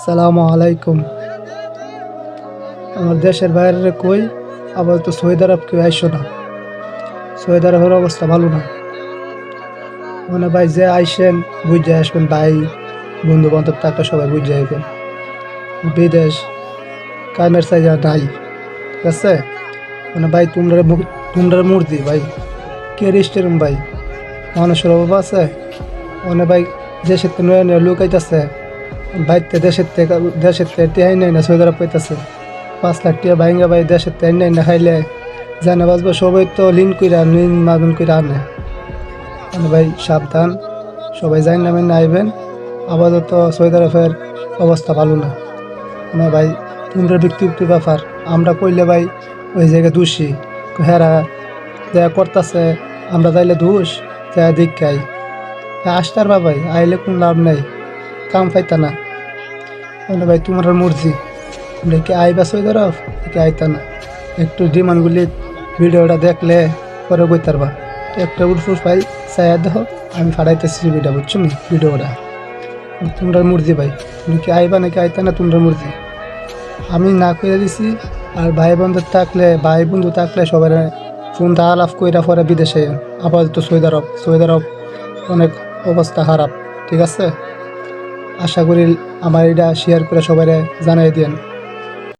সালামু আলাইকুম। আমার দেশের বাইরে কই আবার তো সৌদি আরব কেউ আইসো না। সৌদি আরবের অবস্থা ভালো না। মানে ভাই যে আইসেন বুঝে আসবেন, ভাই বন্ধু বান্ধব থাকলে সবাই বুঝে আইবেন। বিদেশ কামের সাইজা নাই, ঠিক আছে? মানে ভাই তোমরা মূর্তি ভাই, কে রেস্টুরেন্ট ভাই, মানুষের অভাব আছে। মানে ভাই দেশের থেকে নয়া নয়া লোক আইতাছে, বাইতে দেশের থেকে টিহাই নেই না, সৌদি আরব পাইতাছে 5 লাখ টিয়া ভাইঙ্গা ভাই দেশের থেকে নেই না খাইলে জানে বাঁচবো। সবাই তো ঋণ মাগুন কইরা আনে। মানে ভাই সাবধান, সবাই যাই নামে না আইবেন। আপাতত সৌদি আরবের অবস্থা ভালো না। মানে ভাই তোমরা ব্যক্তিগত ব্যাপার, আমরা কইলে ভাই ওই জায়গায় দোষী, হেরা যা করতেছে আমরা তাইলে দোষ যা দীক্ষাই আসতার বা ভাই আইলে কোন লাভ নাই, কাম পাইতা না। মানে ভাই তোমার মর্জি, তোমরা কি আইবা সৌদি আরব কি আইতা না। একটু ডিমান্ডগুলি ভিডিওটা দেখলে পরে কইতে পারবা। একটা উঠফুস ভাই চাইয়া দেখো, আমি ফাড়াইতেছি ছবিটা, বুঝছো নি ভিডিওটা। তোমরা মর্জি ভাই, তুমি কি আইবা নাকি আইতা না তোমরা মর্জি। আমি না কইরা দিছি। আর ভাই বন্ধু থাকলে সবাই ফোন দা আলাপ কইরা পরে বিদেশে আপাতত সৌদি আরব অনেক অবস্থা খারাপ, ঠিক আছে? আশা করি আমার এটা শেয়ার করে সবাই জানাই দিয়েন।